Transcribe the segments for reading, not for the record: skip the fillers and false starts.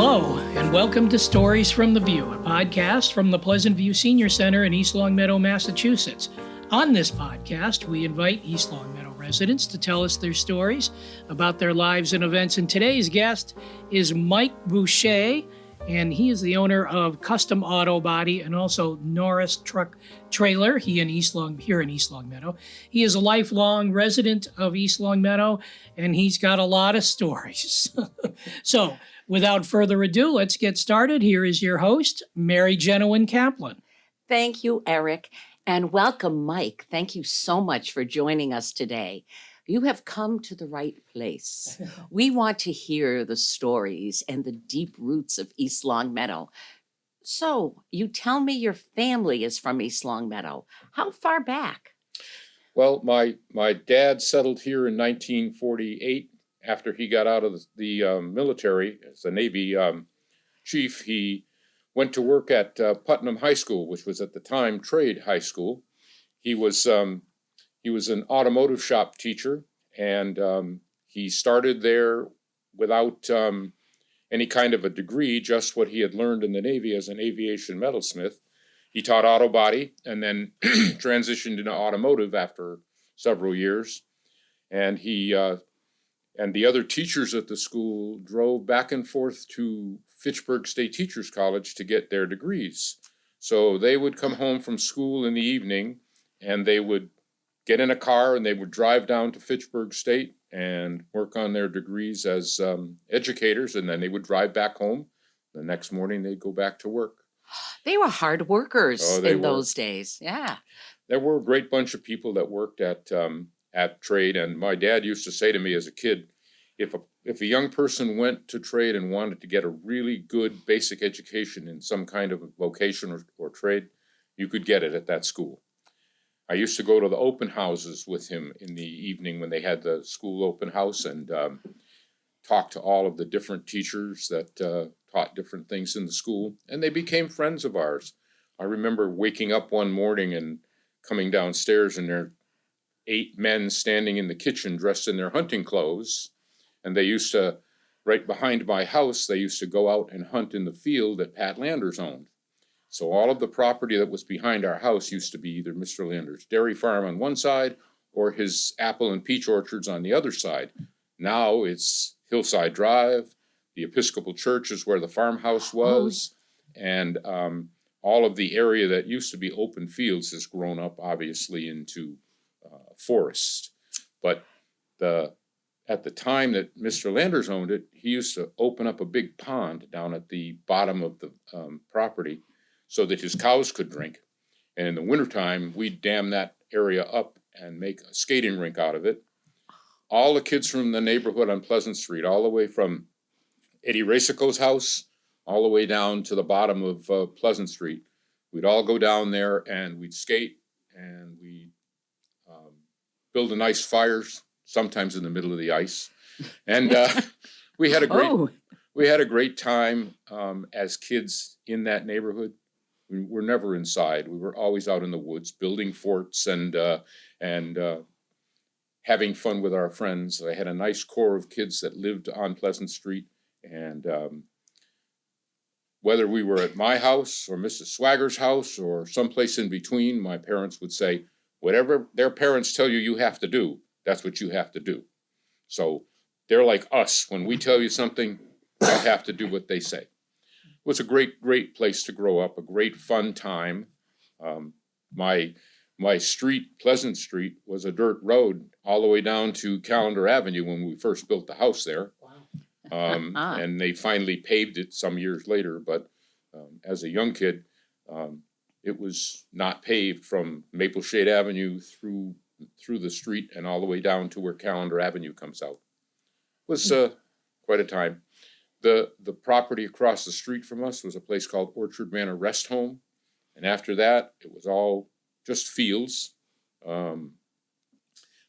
Hello, and welcome to Stories from the View, a podcast from the Pleasant View Senior Center in East Longmeadow, Massachusetts. On this podcast, we invite East Longmeadow residents to tell us their stories about their lives and events. And today's guest is Mike Boucher, and he is the owner of Custom Auto Body and also Norris Truck Trailer here in East Longmeadow. He is a lifelong resident of East Longmeadow, and he's got a lot of stories. So, without further ado, let's get started. Here is your host, Mary Jenowyn Kaplan. Thank you, Eric, and welcome, Mike. Thank you so much for joining us today. You have come to the right place. We want to hear the stories and the deep roots of East Longmeadow. So, you tell me your family is from East Longmeadow. How far back? Well, my dad settled here in 1948. After he got out of the military as a Navy chief. He went to work at Putnam High School, which was at the time trade high school. He was an automotive shop teacher, and he started there without any kind of a degree, just what he had learned in the Navy as an aviation metalsmith. He taught auto body and then transitioned into automotive after several years, and and the other teachers at the school drove back and forth to Fitchburg State Teachers College to get their degrees. So they would come home from school in the evening, and they would get in a car and they would drive down to Fitchburg State and work on their degrees as educators, and then they would drive back home. The next morning they'd go back to work. They were hard workers in those days. Yeah. There were a great bunch of people that worked at trade, and my dad used to say to me as a kid, if a young person went to trade and wanted to get a really good basic education in some kind of vocation or trade, you could get it at that school. I used to go to the open houses with him in the evening when they had the school open house and talk to all of the different teachers that taught different things in the school, and they became friends of ours. I remember waking up one morning and coming downstairs, and there 8 men standing in the kitchen dressed in their hunting clothes. And they used to, right behind my house, they used to go out and hunt in the field that Pat Landers owned. So all of the property that was behind our house used to be either Mr. Landers' dairy farm on one side or his apple and peach orchards on the other side. Now it's Hillside Drive, the Episcopal Church is where the farmhouse was, and all of the area that used to be open fields has grown up, obviously, into forest. But at the time that Mr. Landers owned it, he used to open up a big pond down at the bottom of the property so that his cows could drink. And in the wintertime, we'd dam that area up and make a skating rink out of it. All the kids from the neighborhood on Pleasant Street, all the way from Eddie Rasico's house, all the way down to the bottom of Pleasant Street, we'd all go down there and we'd skate and we'd build a nice fires, sometimes in the middle of the ice, and we had a great time as kids in that neighborhood. We were never inside. We were always out in the woods, building forts and having fun with our friends. I had a nice core of kids that lived on Pleasant Street, and whether we were at my house or Mrs. Swagger's house or someplace in between, my parents would say, whatever their parents tell you have to do, that's what you have to do. So they're like us. When we tell you something, you have to do what they say. It was a great, great place to grow up, a great fun time. My street, Pleasant Street, was a dirt road all the way down to Callender Avenue when we first built the house there. Wow. And they finally paved it some years later, but as a young kid, it was not paved from Maple Shade Avenue through the street and all the way down to where Callender Avenue comes out. It was quite a time. The property across the street from us was a place called Orchard Manor Rest Home, and after that, it was all just fields. It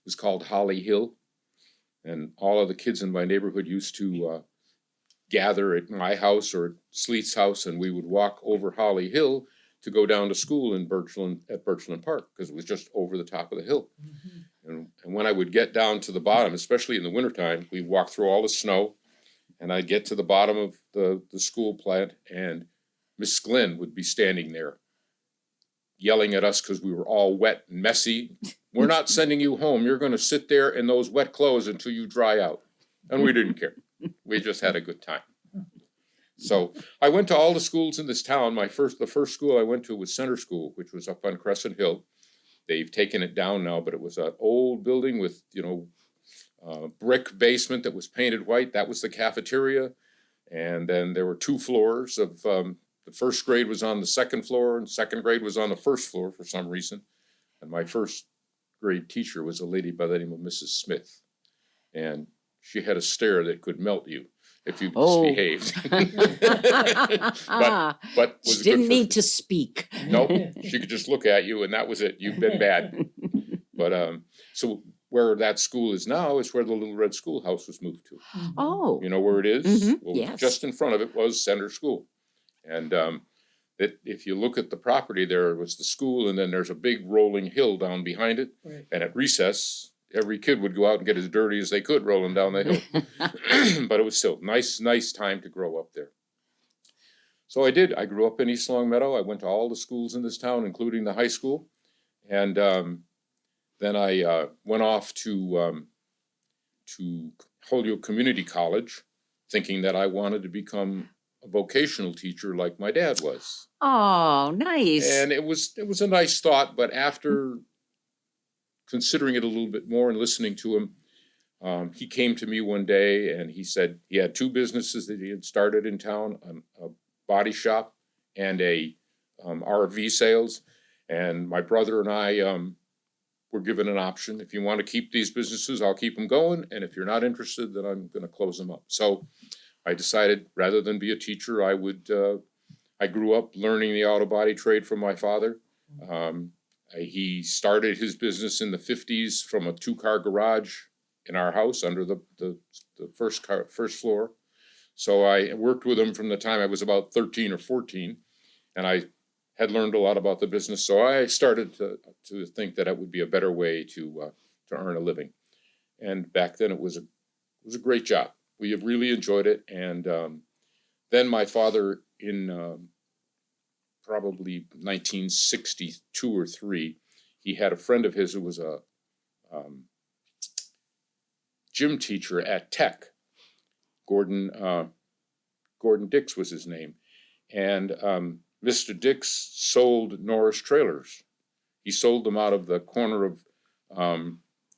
was called Holly Hill, and all of the kids in my neighborhood used to gather at my house or at Sleeth's house, and we would walk over Holly Hill to go down to school in Birchland Park, because it was just over the top of the hill. Mm-hmm. And when I would get down to the bottom, especially in the wintertime, we'd walk through all the snow, And I'd get to the bottom of the school plant, and Miss Glenn would be standing there yelling at us because we were all wet and messy. We're not sending you home. You're going to sit there in those wet clothes until you dry out. And we didn't care. We just had a good time. So I went to all the schools in this town. The first school I went to was Center School, which was up on Crescent Hill. They've taken it down now, but it was an old building with, brick basement that was painted white. That was the cafeteria. And then there were 2 floors of, the first grade was on the second floor and second grade was on the first floor for some reason. And my first grade teacher was a lady by the name of Mrs. Smith. And she had a stare that could melt you if you misbehaved. but was She didn't need to speak. Nope, she could just look at you and that was it. You've been bad. But so where that school is now is where the Little Red Schoolhouse was moved to. Oh. You know where it is? Mhm, Well, yes. just in front of it was Center School. And if you look at the property, there was the school and then there's a big rolling hill down behind it. Right. And at recess, every kid would go out and get as dirty as they could rolling down the hill. But it was still nice time to grow up there. So I did. I grew up in East Longmeadow. I went to all the schools in this town, including the high school. And then I went off to Holyoke Community College, thinking that I wanted to become a vocational teacher like my dad was. Oh, nice. And it was a nice thought, but after considering it a little bit more and listening to him, he came to me one day and he said he had 2 businesses that he had started in town, a body shop and a RV sales. And my brother and I were given an option. If you want to keep these businesses, I'll keep them going. And if you're not interested, then I'm going to close them up. So I decided rather than be a teacher, I grew up learning the auto body trade from my father. He started his business in the 50s from a 2-car garage in our house under the first floor. So I worked with him from the time I was about 13 or 14, and I had learned a lot about the business. So I started to think that it would be a better way to earn a living. And back then it was a great job. We have really enjoyed it. And then my father in probably 1962 or 3, he had a friend of his who was a gym teacher at Tech. Gordon Dix was his name. And Mr. Dix sold Norris trailers. He sold them out of the corner of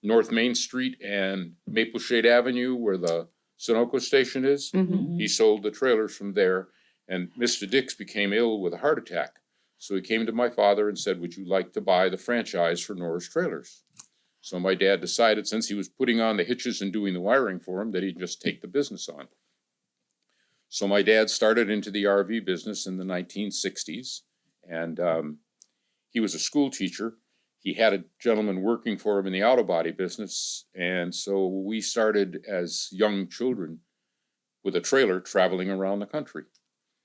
North Main Street and Maple Shade Avenue where the Sunoco station is. Mhm. He sold the trailers from there. And Mr. Dix became ill with a heart attack. So he came to my father and said, would you like to buy the franchise for Norris Trailers? So my dad decided, since he was putting on the hitches and doing the wiring for him, that he'd just take the business on. So my dad started into the RV business in the 1960s. And he was a school teacher. He had a gentleman working for him in the auto body business. And so we started as young children with a trailer traveling around the country.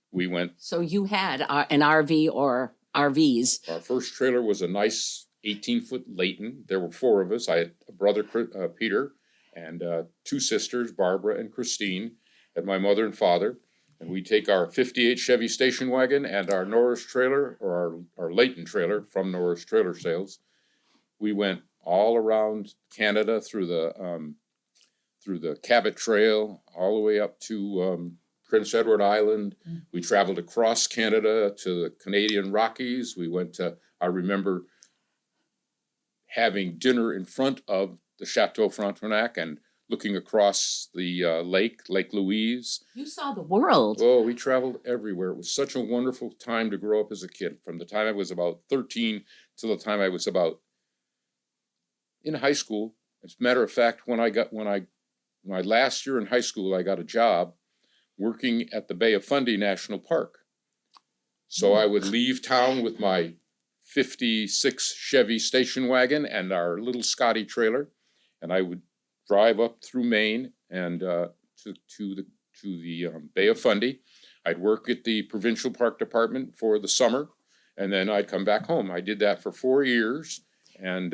We went. So you had an RV or RVs. Our first trailer was a nice 18-foot Layton. There were 4 of us. I had a brother, Peter, and 2 sisters, Barbara and Christine, and my mother and father. And we take our 58 Chevy station wagon and our Norris trailer, or our Layton trailer from Norris Trailer Sales. We went all around Canada through the Cabot Trail, all the way up to Prince Edward Island. We traveled across Canada to the Canadian Rockies. We went to, I remember having dinner in front of the Chateau Frontenac and looking across the Lake Louise. You saw the world. Oh, we traveled everywhere. It was such a wonderful time to grow up as a kid. From the time I was about 13 to the time I was about in high school. As a matter of fact, my last year in high school, I got a job working at the Bay of Fundy National Park. So I would leave town with my 56 Chevy station wagon and our little Scotty trailer, and I would drive up through Maine and to the Bay of Fundy. I'd work at the Provincial Park Department for the summer, and then I'd come back home. I did that for 4 years, and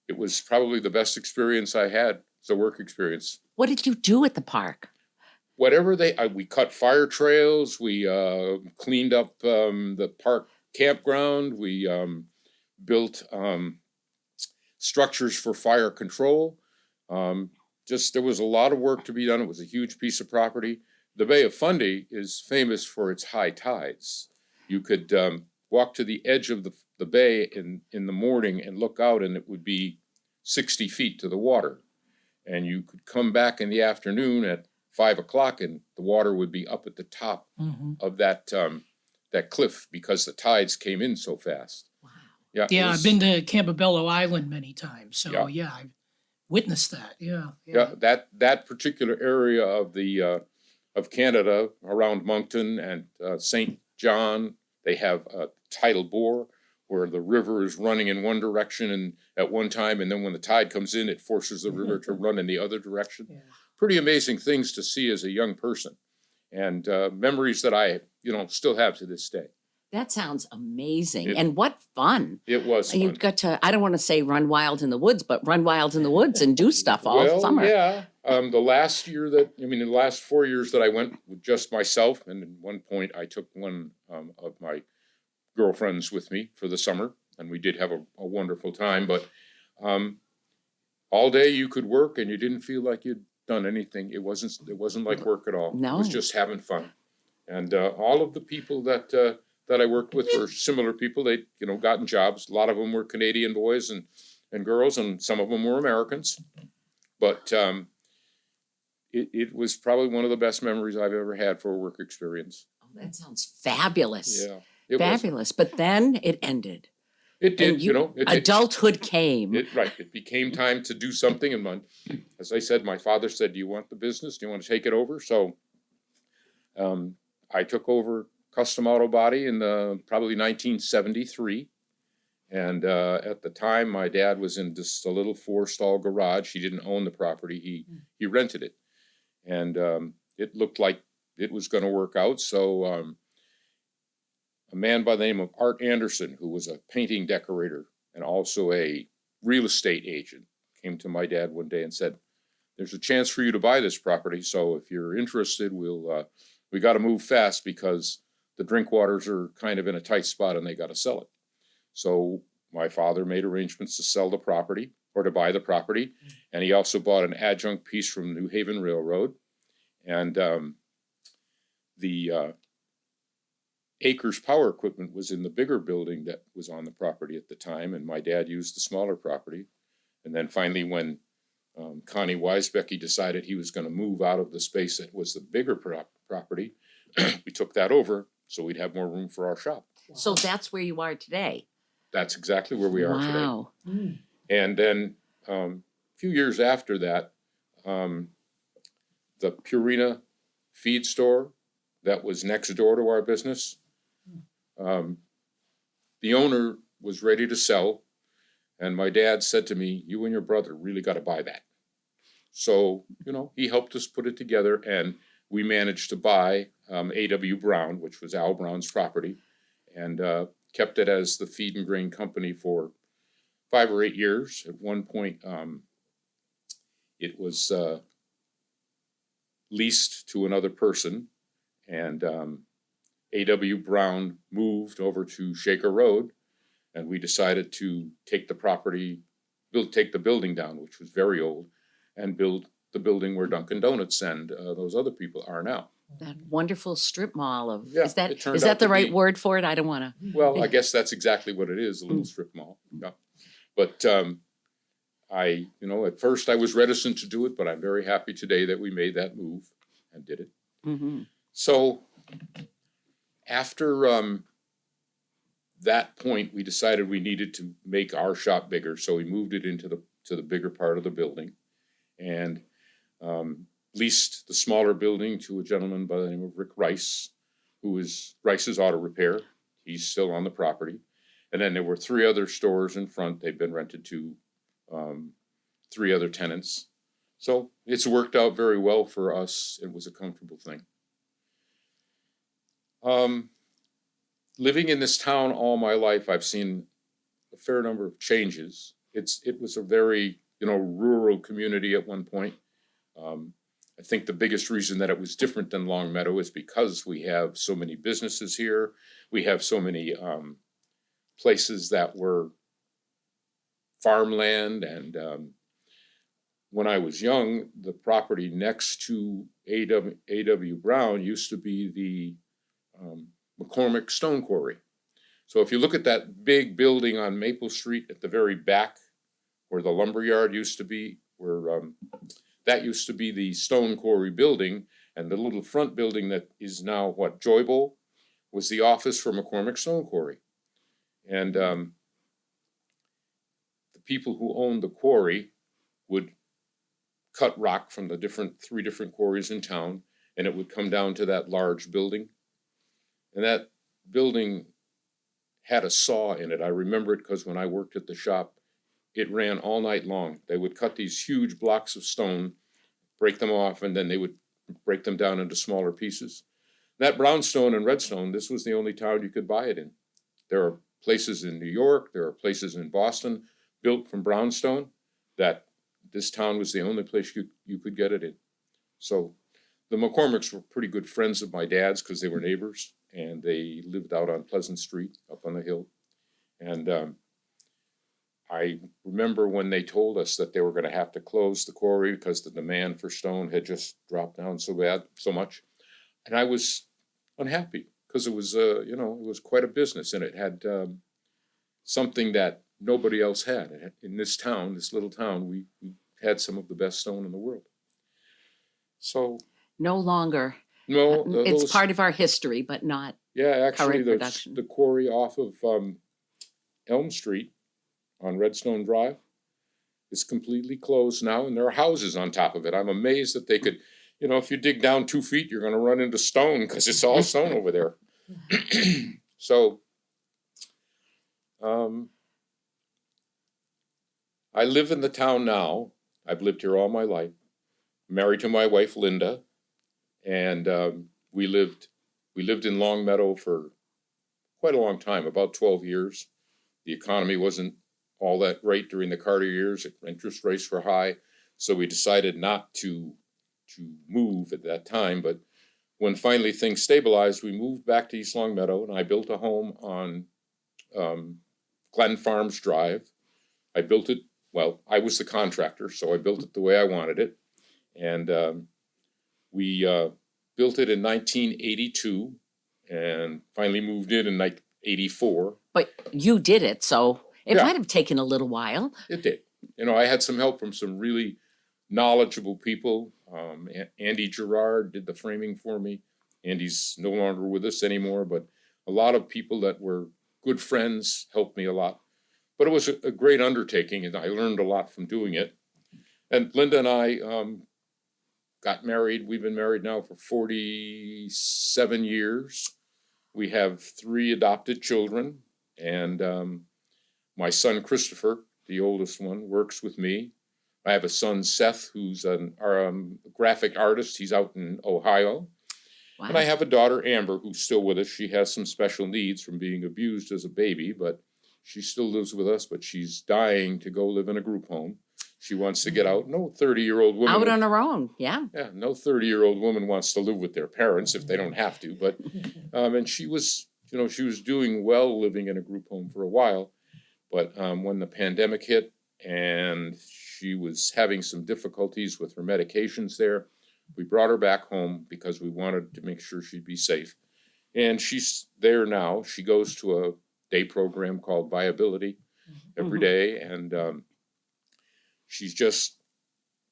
it was probably the best experience I had. It's a work experience. What did you do at the park? whatever we cut fire trails, we cleaned up the park campground, we built structures for fire control. There was a lot of work to be done. It was a huge piece of property. The Bay of Fundy is famous for its high tides. You could walk to the edge of the bay in the morning and look out, and it would be 60 feet to the water. And you could come back in the afternoon at 5 o'clock, and the water would be up at the top of that cliff because the tides came in so fast. Wow. Yeah, I've been to Campobello Island many times, so Yeah. I've witnessed that. Yeah, that particular area of Canada around Moncton and St. John, they have a tidal bore where the river is running in one direction and at one time, and then when the tide comes in, it forces the river to run in the other direction. Yeah. Pretty amazing things to see as a young person, and memories that I still have to this day. That sounds amazing. And what fun. It was fun. You got to, I don't want to say run wild in the woods, but run wild in the woods and do stuff all summer. Yeah. The last 4 years that I went with just myself, and at one point I took one of my girlfriends with me for the summer, and we did have a wonderful time. But all day you could work, and you didn't feel like you'd done anything. It wasn't like work at all. No. It was just having fun. And all of the people that I worked with were similar people. They gotten jobs. A lot of them were Canadian boys and girls, and some of them were Americans. But it was probably one of the best memories I've ever had for a work experience. Oh, that sounds fabulous. Yeah, it fabulous. But then it ended. It did. Adulthood came. It became time to do something. And as I said, my father said, "Do you want the business? Do you want to take it over?" So I took over Custom Auto Body in probably 1973. And at the time, my dad was in just a little 4-stall garage. He didn't own the property. He rented it. And it looked like it was going to work out. So a man by the name of Art Anderson, who was a painting decorator and also a real estate agent, came to my dad one day and said, "There's a chance for you to buy this property. So if you're interested, we got to move fast because the drink waters are kind of in a tight spot and they got to sell it." So my father made arrangements to sell the property or to buy the property. And he also bought an adjunct piece from New Haven Railroad. And the Acres Power Equipment was in the bigger building that was on the property at the time. And my dad used the smaller property. And then finally, when Connie Weisbecky decided he was going to move out of the space that was the bigger property, we took that over so we'd have more room for our shop. So that's where you are today. That's exactly where we are today. Wow. And then a few years after that, the Purina feed store that was next door to our business, the owner was ready to sell. And my dad said to me, "You and your brother really got to buy that." So, he helped us put it together, and we managed to buy A.W. Brown, which was Al Brown's property, and kept it as the feed and grain company for 5 or 8 years. At one point, it was leased to another person, and A.W. Brown moved over to Shaker Road, and we decided to take the building down, which was very old, and build the building where Dunkin' Donuts and those other people are now. That wonderful strip mall of, Yeah, is it turned that out the to right be- word for it? I don't want to. Well, I guess that's exactly what it is, a little strip mall. Yeah. But at first I was reticent to do it, but I'm very happy today that we made that move and did it. Mm-hmm. So after that point, we decided we needed to make our shop bigger. So we moved it into the bigger part of the building and leased the smaller building to a gentleman by the name of Rick Rice, who is Rice's Auto Repair. He's still on the property. And then there were 3 other stores in front. They've been rented to 3 other tenants. So it's worked out very well for us. It was a comfortable thing. Living in this town all my life, I've seen a fair number of changes. It was a very, rural community at one point. I think the biggest reason that it was different than Long Meadow is because we have so many businesses here. We have so many places that were farmland. And when I was young, the property next to A.W. Brown used to be the McCormick Stone Quarry. So if you look at that big building on Maple Street at the very back where the lumber yard used to be, where that used to be the stone quarry building, and the little front building that is now Joy Bowl was the office for McCormick Stone Quarry. And the people who owned the quarry would cut rock from the three different quarries in town, and it would come down to that large building. And that building had a saw in it. I remember it because when I worked at the shop, it ran all night long. They would cut these huge blocks of stone, break them off, and then they would break them down into smaller pieces. That brownstone and redstone, this was the only town you could buy it in. There are places in New York, there are places in Boston built from brownstone that this town was the only place you could get it in. So the McCormicks were pretty good friends of my dad's because they were neighbors, and they lived out on Pleasant Street up on the hill. And I remember when they told us that they were going to have to close the quarry because the demand for stone had just dropped down so much. And I was unhappy because it was, it was quite a business, and it had something that nobody else had. In this town, this little town, we had some of the best stone in the world. So No longer. no, It's part of our history, but not actually, current production. the quarry off of Elm Street on Redstone Drive is completely closed now, and there are houses on top of it. I'm amazed that they could, if you dig down 2 feet, you're going to run into stone because it's all stone over there. So I live in the town now. I've lived here all my life. Married to my wife, Linda, and we lived in Long Meadow for quite a long time, about 12 years. The economy wasn't all that great during the Carter years. Interest rates were high, so we decided not to move at that time. But when finally things stabilized, we moved back to East Long Meadow, and I built a home on Glen Farms Drive. I built it, I was the contractor, so I built it the way I wanted it. And we built it in 1982 and finally moved in 1984. But you did it, so it Yeah. might have taken a little while. It did. I had some help from some really knowledgeable people. Andy Gerard did the framing for me. Andy's no longer with us anymore, but a lot of people that were good friends helped me a lot. But it was a great undertaking, and I learned a lot from doing it. And Linda and I got married. We've been married now for 47 years. We have 3 adopted children, and my son Christopher, the oldest one, works with me. I have a son, Seth, who's a graphic artist. He's out in Ohio. Wow. And I have a daughter, Amber, who's still with us. She has some special needs from being abused as a baby, but she still lives with us, but she's dying to go live in a group home. She wants to get out. No 30-year-old woman. Out on her own, yeah. Yeah, no 30-year-old woman wants to live with their parents if they don't have to. But, and she was, she was doing well living in a group home for a while. But when the pandemic hit and she was having some difficulties with her medications there, we brought her back home because we wanted to make sure she'd be safe. And she's there now. She goes to a day program called Viability every day. And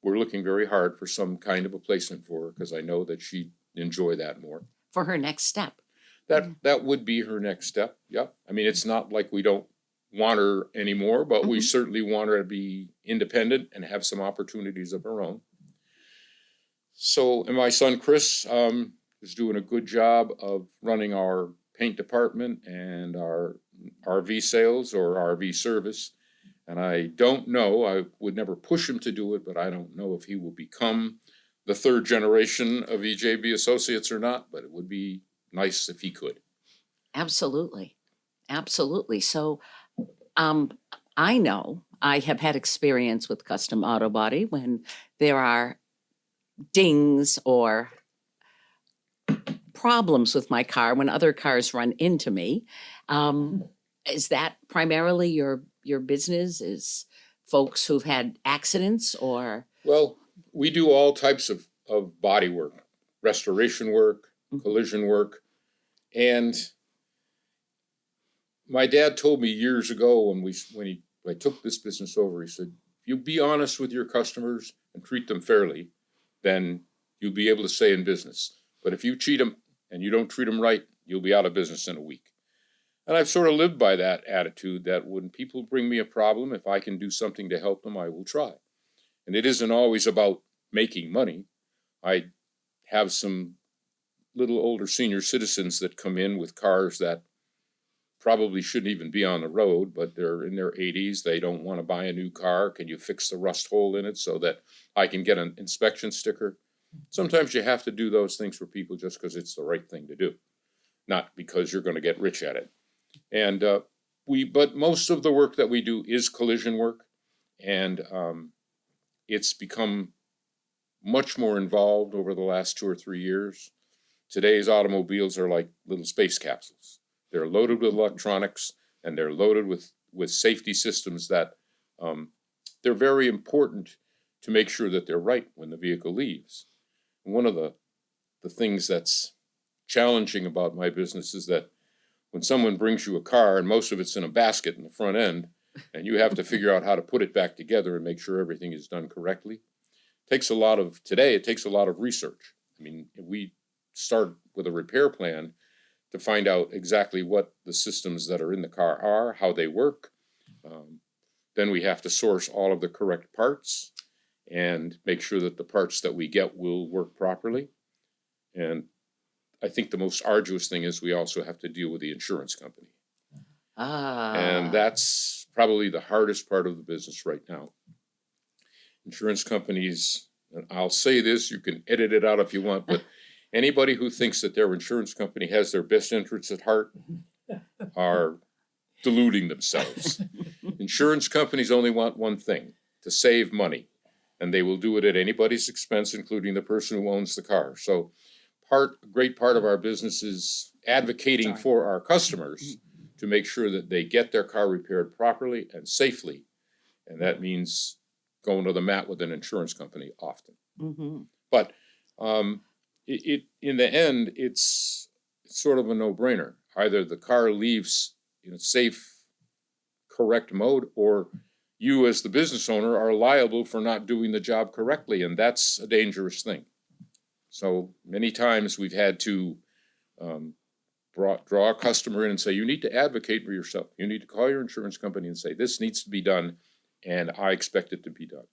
we're looking very hard for some kind of a placement for her because I know that she'd enjoy that more. For her next step. That would be her next step. Yep. I mean, it's not like we don't want her anymore, but we certainly want her to be independent and have some opportunities of her own. So, and my son Chris is doing a good job of running our paint department and our RV sales or RV service. And I don't know, I would never push him to do it, but I don't know if he will become the 3rd generation of EJB Associates or not, but it would be nice if he could. Absolutely. Absolutely. So I know I have had experience with custom auto body when there are dings or problems with my car when other cars run into me. Is that primarily your business? Is folks who've had accidents or? Well, we do all types of body work, restoration work, collision work. And my dad told me years ago when I took this business over, he said, if you be honest with your customers and treat them fairly, then you'll be able to stay in business. But if you cheat them and you don't treat them right, you'll be out of business in a week. And I've sort of lived by that attitude that when people bring me a problem, if I can do something to help them, I will try. And it isn't always about making money. I have some little older senior citizens that come in with cars that probably shouldn't even be on the road, but they're in their 80s. They don't want to buy a new car. Can you fix the rust hole in it so that I can get an inspection sticker? Sometimes you have to do those things for people just because it's the right thing to do, not because you're going to get rich at it. And but most of the work that we do is collision work, and it's become much more involved over the last 2 or 3 years. Today's automobiles are like little space capsules. They're loaded with electronics, and they're loaded with safety systems that they're very important to make sure that they're right when the vehicle leaves. And one of the things that's challenging about my business is that when someone brings you a car, and most of it's in a basket in the front end, and you have to figure out how to put it back together and make sure everything is done correctly, it takes a lot of research. I mean, we start with a repair plan to find out exactly what the systems that are in the car are, how they work. Then we have to source all of the correct parts and make sure that the parts that we get will work properly. And I think the most arduous thing is we also have to deal with the insurance company. And that's probably the hardest part of the business right now. Insurance companies, and I'll say this, you can edit it out if you want, but anybody who thinks that their insurance company has their best interests at heart are deluding themselves. Insurance companies only want one thing, to save money, and they will do it at anybody's expense, including the person who owns the car. So a great part of our business is advocating for our customers to make sure that they get their car repaired properly and safely. And that means going to the mat with an insurance company often. But in the end, it's sort of a no-brainer. Either the car leaves in a safe, correct mode, or you as the business owner are liable for not doing the job correctly, and that's a dangerous thing. So many times we've had to draw a customer in and say, you need to advocate for yourself. You need to call your insurance company and say, this needs to be done, and I expect it to be done.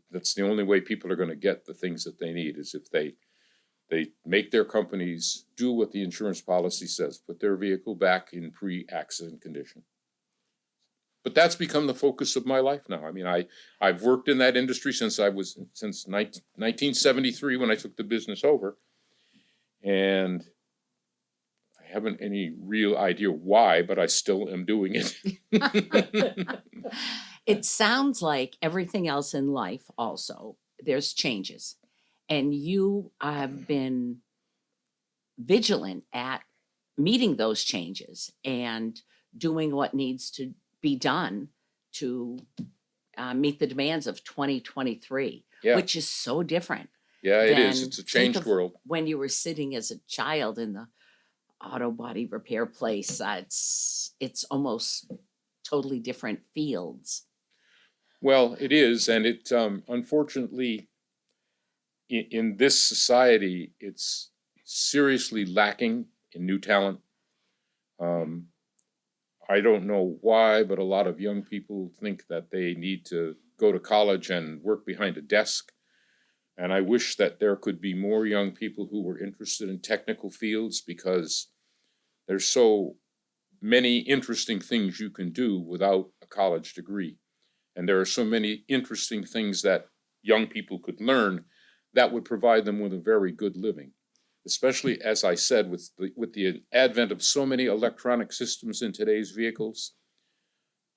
That's the only way people are going to get the things that they need, is if they make their companies do what the insurance policy says, put their vehicle back in pre-accident condition. But that's become the focus of my life now. I mean, I've worked in that industry since 1973 when I took the business over, and I haven't any real idea why, but I still am doing it. It sounds like everything else in life also, there's changes. And you have been vigilant at meeting those changes and doing what needs to be done to meet the demands of 2023, which is so different. Yeah, it is. It's a changed world. When you were sitting as a child in the auto body repair place, it's almost totally different fields. Well, it is, and it unfortunately, in this society, it's seriously lacking in new talent. I don't know why, but a lot of young people think that they need to go to college and work behind a desk. And I wish that there could be more young people who were interested in technical fields, because there's so many interesting things you can do without a college degree. And there are so many interesting things that young people could learn that would provide them with a very good living. Especially, as I said, with the advent of so many electronic systems in today's vehicles,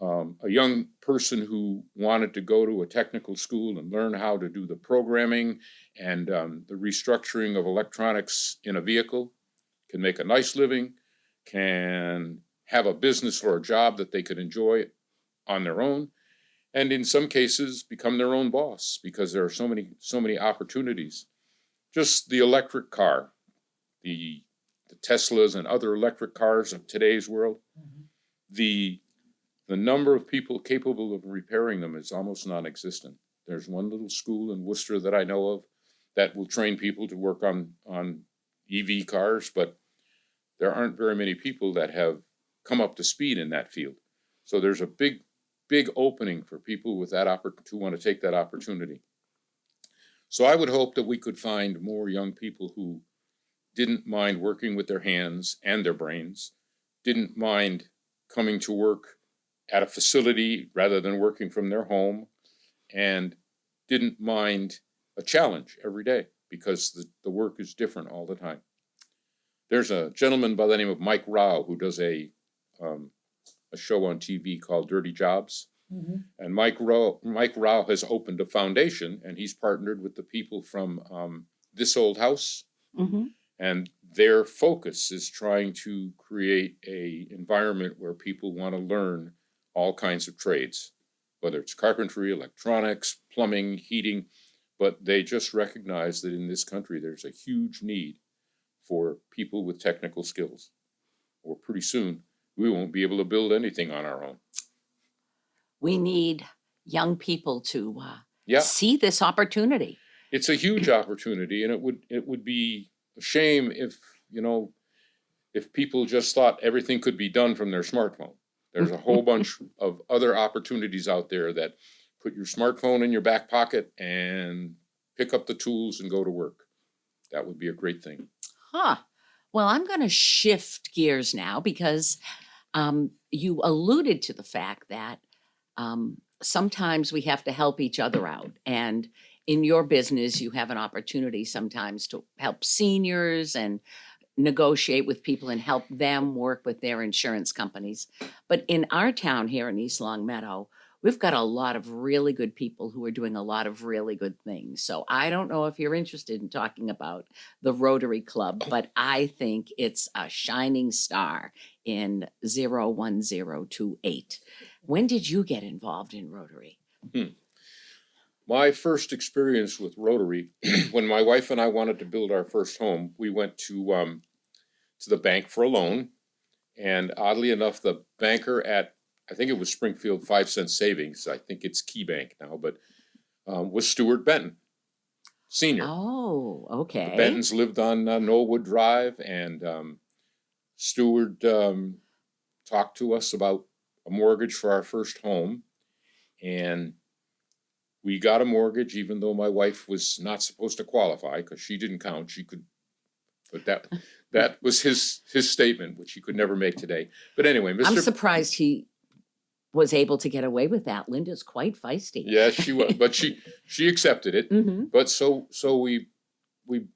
a young person who wanted to go to a technical school and learn how to do the programming and the restructuring of electronics in a vehicle can make a nice living, can have a business or a job that they could enjoy on their own, and in some cases become their own boss because there are so many opportunities. Just the electric car, the Teslas and other electric cars of today's world, the number of people capable of repairing them is almost non-existent. There's one little school in Worcester that I know of that will train people to work on EV cars, but there aren't very many people that have come up to speed in that field. So there's a big opening for people with that who want to take that opportunity. So I would hope that we could find more young people who didn't mind working with their hands and their brains, didn't mind coming to work at a facility rather than working from their home, and didn't mind a challenge every day because the work is different all the time. There's a gentleman by the name of Mike Rao who does a show on TV called Dirty Jobs. And Mike Rao has opened a foundation, and he's partnered with the people from This Old House. And their focus is trying to create a environment where people want to learn all kinds of trades, whether it's carpentry, electronics, plumbing, heating, but they just recognize that in this country there's a huge need for people with technical skills. Or pretty soon we won't be able to build anything on our own. We need young people to Yeah. see this opportunity. It's a huge opportunity, and it would be a shame if people just thought everything could be done from their smartphone. There's a whole bunch of other opportunities out there that put your smartphone in your back pocket and pick up the tools and go to work. That would be a great thing. Well, I'm going to shift gears now because you alluded to the fact that sometimes we have to help each other out. And in your business, you have an opportunity sometimes to help seniors and negotiate with people and help them work with their insurance companies. But in our town here in East Long Meadow, we've got a lot of really good people who are doing a lot of really good things. So I don't know if you're interested in talking about the Rotary Club, but I think it's a shining star in 01028. When did you get involved in Rotary? My first experience with Rotary, when my wife and I wanted to build our first home, we went to the bank for a loan. And oddly enough, the banker at, I think it was Springfield 5 Cent Savings, I think it's Key Bank now, but was Stuart Benton, Sr. Oh, okay. The Bentons lived on Knollwood Drive, and Stuart talked to us about a mortgage for our first home. And we got a mortgage, even though my wife was not supposed to qualify because she didn't count. She could, but that was his statement, which he could never make today. But anyway, I'm surprised he was able to get away with that. Linda's quite feisty. Yeah, she was, but she accepted it. But so we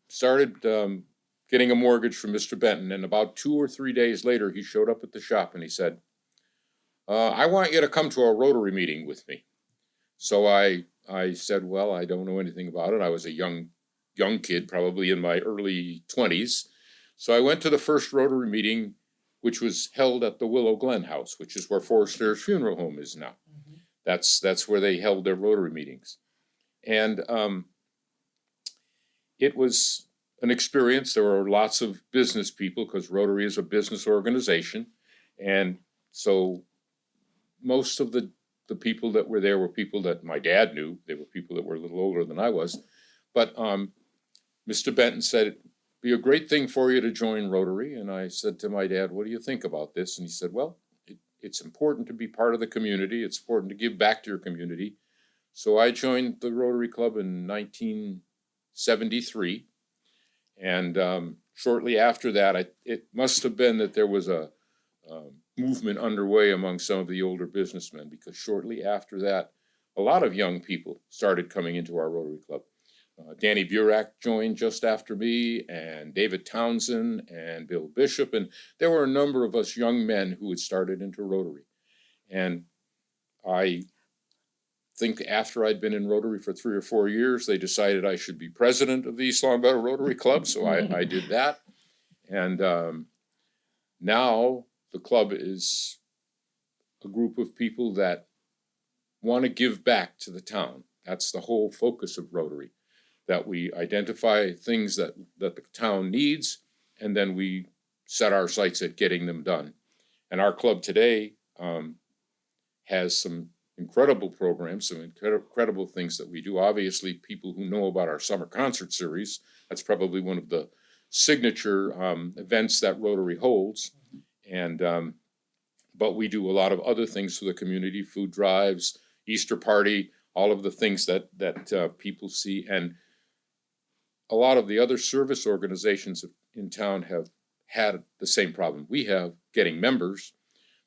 started getting a mortgage from Mr. Benton, and about 2 or 3 days later, he showed up at the shop and he said, "I want you to come to a Rotary meeting with me." So I said, "Well, I don't know anything about it." I was a young kid, probably in my early 20s. So I went to the first Rotary meeting, which was held at the Willow Glen House, which is where Forrester's Funeral Home is now. That's where they held their Rotary meetings. And it was an experience. There were lots of business people because Rotary is a business organization. And so most of the people that were there were people that my dad knew. They were people that were a little older than I was. But Mr. Benton said, "It'd be a great thing for you to join Rotary." And I said to my dad, "What do you think about this?" And he said, "Well, it's important to be part of the community. It's important to give back to your community." So I joined the Rotary Club in 1973. And shortly after that, it must have been that there was a movement underway among some of the older businessmen, because shortly after that, a lot of young people started coming into our Rotary Club. Danny Burak joined just after me, and David Townsend, and Bill Bishop, and there were a number of us young men who had started into Rotary. And I think after I'd been in Rotary for 3 or 4 years, they decided I should be president of the East Long Meadow Rotary Club, so I did that. And now the club is a group of people that want to give back to the town. That's the whole focus of Rotary, that we identify things that the town needs, and then we set our sights at getting them done. And our club today has some incredible programs, some incredible things that we do. Obviously, people who know about our summer concert series, that's probably one of the signature events that Rotary holds. And but we do a lot of other things for the community, food drives, Easter party, all of the things that people see. And a lot of the other service organizations in town have had the same problem we have, getting members,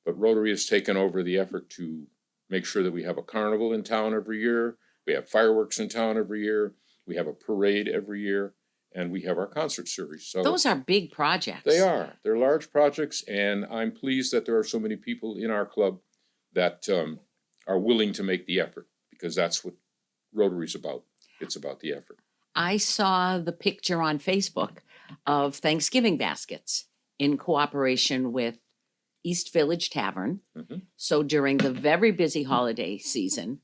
but Rotary has taken over the effort to make sure that we have a carnival in town every year, we have fireworks in town every year, we have a parade every year, and we have our concert series. So those are big projects. they are. They're large projects, and I'm pleased that there are so many people in our club that are willing to make the effort, because that's what Rotary's about. It's about the effort. I saw the picture on Facebook of Thanksgiving baskets in cooperation with East Village Tavern. Mm-hmm. So during the very busy holiday season,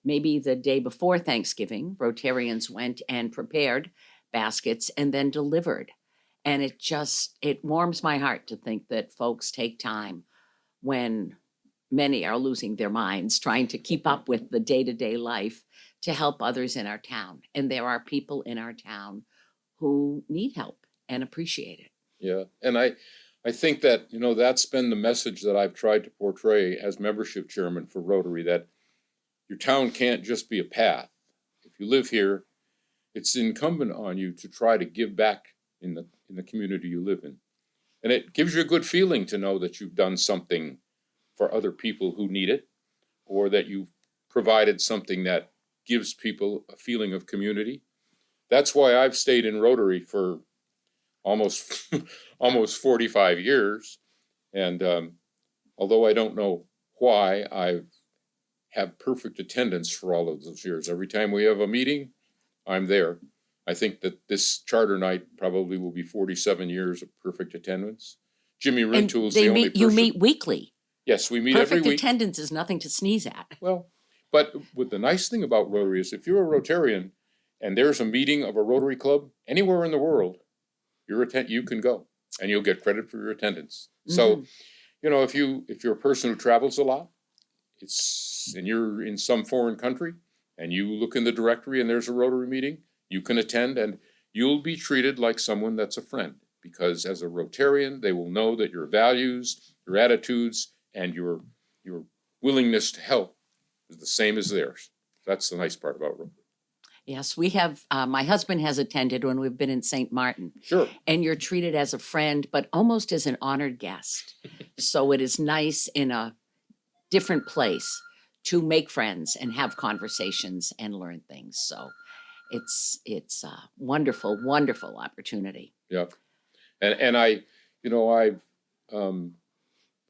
maybe the day before Thanksgiving, Rotarians went and prepared baskets and then delivered. And it warms my heart to think that folks take time when many are losing their minds trying to keep up with the day-to-day life to help others in our town. And there are people in our town who need help and appreciate it. Yeah, and I think that, that's been the message that I've tried to portray as membership chairman for Rotary, that your town can't just be a path. If you live here, it's incumbent on you to try to give back in the community you live in. And it gives you a good feeling to know that you've done something for other people who need it, or that you've provided something that gives people a feeling of community. That's why I've stayed in Rotary for almost 45 years. And although I don't know why, I've had perfect attendance for all of those years. Every time we have a meeting, I'm there. I think that this charter night probably will be 47 years of perfect attendance. Jimmy Rintoul's the only person. You meet weekly. Yes, we meet every week. Perfect attendance is nothing to sneeze at. Well, but what the nice thing about Rotary is, if you're a Rotarian and there's a meeting of a Rotary club anywhere in the world, you can go and you'll get credit for your attendance. Mm-hmm. So, if you're a person who travels a lot, and you're in some foreign country and you look in the directory and there's a Rotary meeting, you can attend and you'll be treated like someone that's a friend, because as a Rotarian, they will know that your values, your attitudes, and your willingness to help is the same as theirs. That's the nice part about Rotary. Yes, we have, my husband has attended when we've been in St. Martin. Sure. And you're treated as a friend, but almost as an honored guest. So it is nice in a different place to make friends and have conversations and learn things. So it's a wonderful, wonderful opportunity. Yeah. And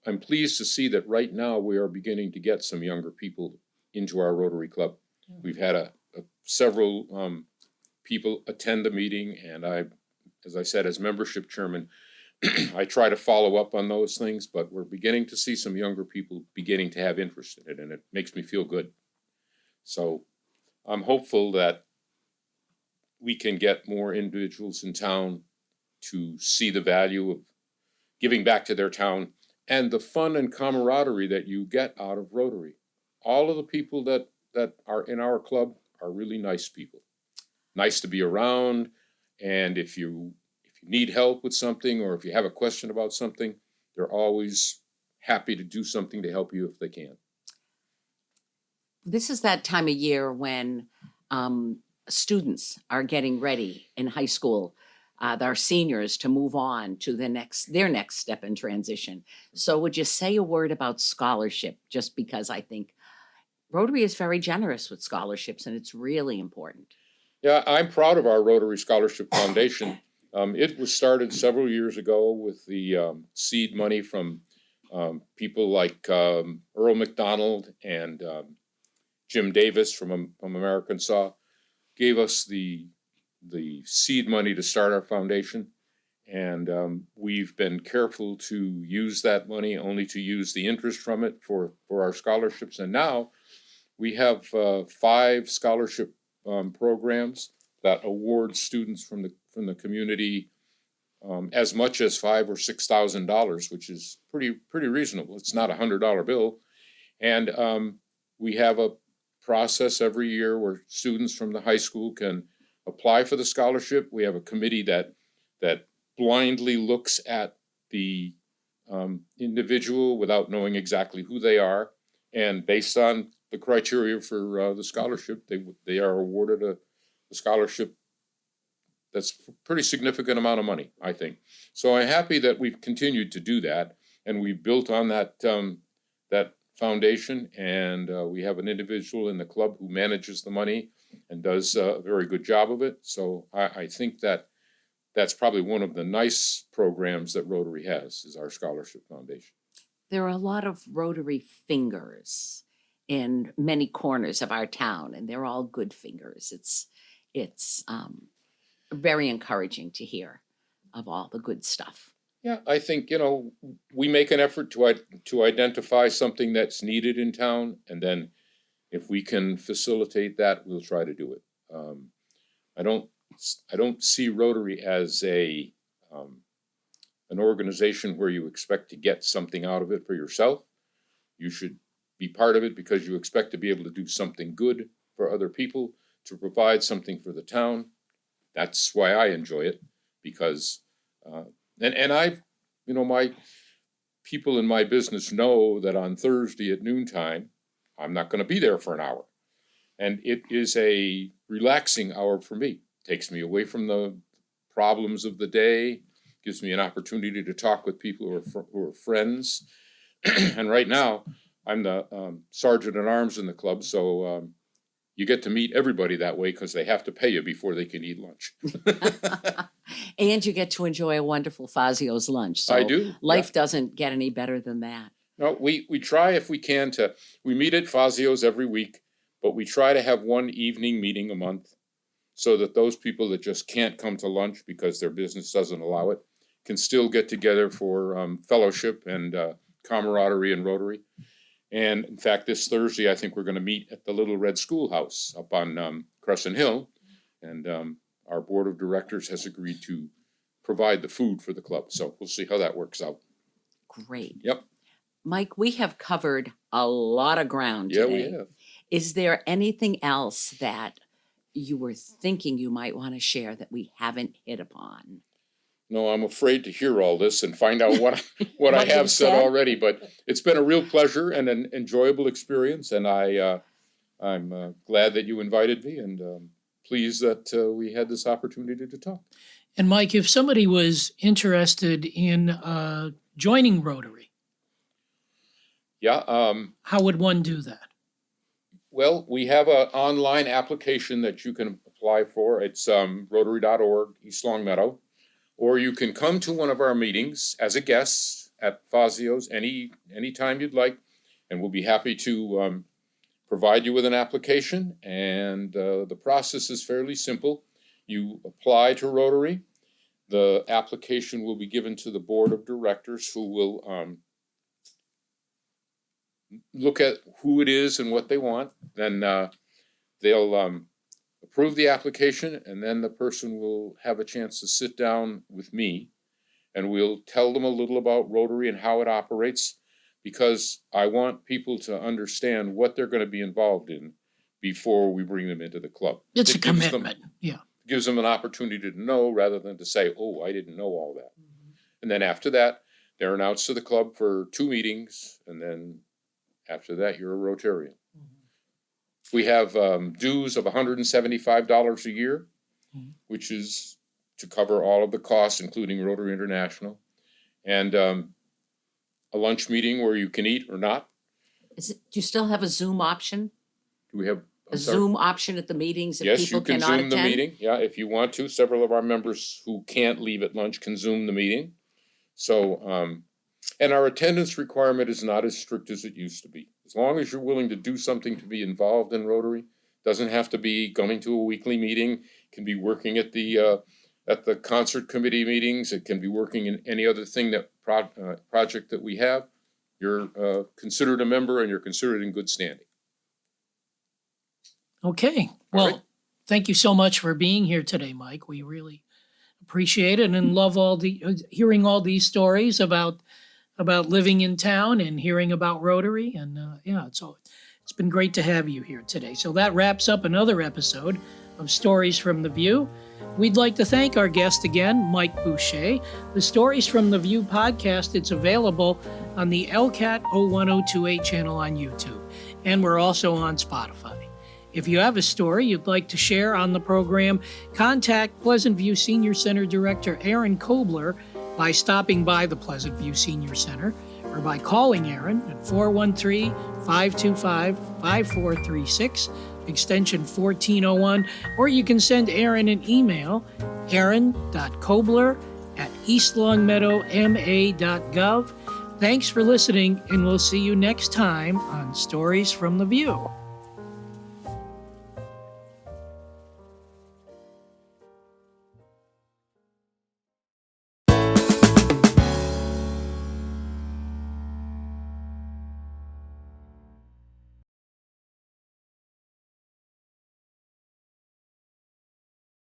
I'm pleased to see that right now we are beginning to get some younger people into our Rotary Club. We've had several people attend the meeting, and as I said, as membership chairman, I try to follow up on those things, but we're beginning to see some younger people beginning to have interest in it, and it makes me feel good. So I'm hopeful that we can get more individuals in town to see the value of giving back to their town and the fun and camaraderie that you get out of Rotary. All of the people that are in our club are really nice people. Nice to be around, and if you need help with something, or if you have a question about something, they're always happy to do something to help you if they can. This is that time of year when students are getting ready in high school, our seniors, to move on to their next step in transition. So would you say a word about scholarship, just because I think Rotary is very generous with scholarships, and it's really important. Yeah, I'm proud of our Rotary Scholarship Foundation. It was started several years ago with the seed money from People like Earl McDonald and Jim Davis from American Saw gave us the seed money to start our foundation. And we've been careful to use that money, only to use the interest from it for our scholarships. And now we have 5 scholarship programs that award students from the community as much as $5,000 or $6,000, which is pretty reasonable. It's not $100 bill. And we have a process every year where students from the high school can apply for the scholarship. We have a committee that blindly looks at the individual without knowing exactly who they are, and based on the criteria for the scholarship, they are awarded a scholarship that's a pretty significant amount of money, I think. So I'm happy that we've continued to do that, and we've built on that that foundation, and we have an individual in the club who manages the money and does a very good job of it. So I think that's probably one of the nice programs that Rotary has, is our scholarship foundation. There are a lot of Rotary fingers in many corners of our town, and they're all good fingers. It's very encouraging to hear of all the good stuff. Yeah, I think, we make an effort to identify something that's needed in town, and then if we can facilitate that, we'll try to do it. I don't see Rotary as an organization where you expect to get something out of it for yourself. You should be part of it because you expect to be able to do something good for other people, to provide something for the town. That's why I enjoy it, because and I've, my people in my business know that on Thursday at noontime, I'm not going to be there for an hour. And it is a relaxing hour for me. Takes me away from the problems of the day, gives me an opportunity to talk with people who are friends. And right now, I'm the sergeant at arms in the club, so you get to meet everybody that way because they have to pay you before they can eat lunch. And you get to enjoy a wonderful Fazio's lunch. So I do. Life doesn't get any better than that. No, we try if we can we meet at Fazio's every week, but we try to have one evening meeting a month so that those people that just can't come to lunch because their business doesn't allow it can still get together for fellowship and camaraderie and Rotary. And in fact, this Thursday, I think we're going to meet at the Little Red Schoolhouse up on Crescent Hill. And our board of directors has agreed to provide the food for the club. So we'll see how that works out. Great. Yep. Mike, we have covered a lot of ground today. Yeah, we have. Is there anything else that you were thinking you might want to share that we haven't hit upon? No, I'm afraid to hear all this and find out what I have said already, but it's been a real pleasure and an enjoyable experience, and I'm glad that you invited me, and pleased that we had this opportunity to talk. And Mike, if somebody was interested in joining Rotary, Yeah. how would one do that? Well, we have an online application that you can apply for. It's rotary.org, East Longmeadow. Or you can come to one of our meetings as a guest at Fazio's any time you'd like, and we'll be happy to provide you with an application. And the process is fairly simple. You apply to Rotary. The application will be given to the board of directors, who will look at who it is and what they want. Then they'll approve the application, and then the person will have a chance to sit down with me, and we'll tell them a little about Rotary and how it operates, because I want people to understand what they're going to be involved in before we bring them into the club. It's a commitment. Yeah. Gives them an opportunity to know rather than to say, oh, I didn't know all that. Mm-hmm. And then after that, they're announced to the club for 2 meetings, and then after that, you're a Rotarian. We have dues of $175 a year, which is to cover all of the costs, including Rotary International, and a lunch meeting where you can eat or not. Do you still have a Zoom option? Do we have Zoom option at the meetings if yes, people you can cannot Zoom attend? the meeting. Yeah, if you want to. Several of our members who can't leave at lunch can Zoom the meeting. So And our attendance requirement is not as strict as it used to be. As long as you're willing to do something to be involved in Rotary, doesn't have to be going to a weekly meeting, can be working at the concert committee meetings, it can be working in any other thing that project that we have. You're considered a member and you're considered in good standing. Okay. All Well, right. thank you so much for being here today, Mike. We really appreciate it and love hearing all these stories about living in town and hearing about Rotary. And it's been great to have you here today. So that wraps up another episode of Stories from the View. We'd like to thank our guest again, Mike Boucher. The Stories from the View podcast, it's available on the LCAT 01028 channel on YouTube. And we're also on Spotify. If you have a story you'd like to share on the program, contact Pleasant View Senior Center Director Aaron Kobler by stopping by the Pleasant View Senior Center or by calling Aaron at 413-525-5436, extension 1401, or you can send Aaron an email, aaron.kobler@eastlongmeadowma.gov. Thanks for listening, and we'll see you next time on Stories from the View.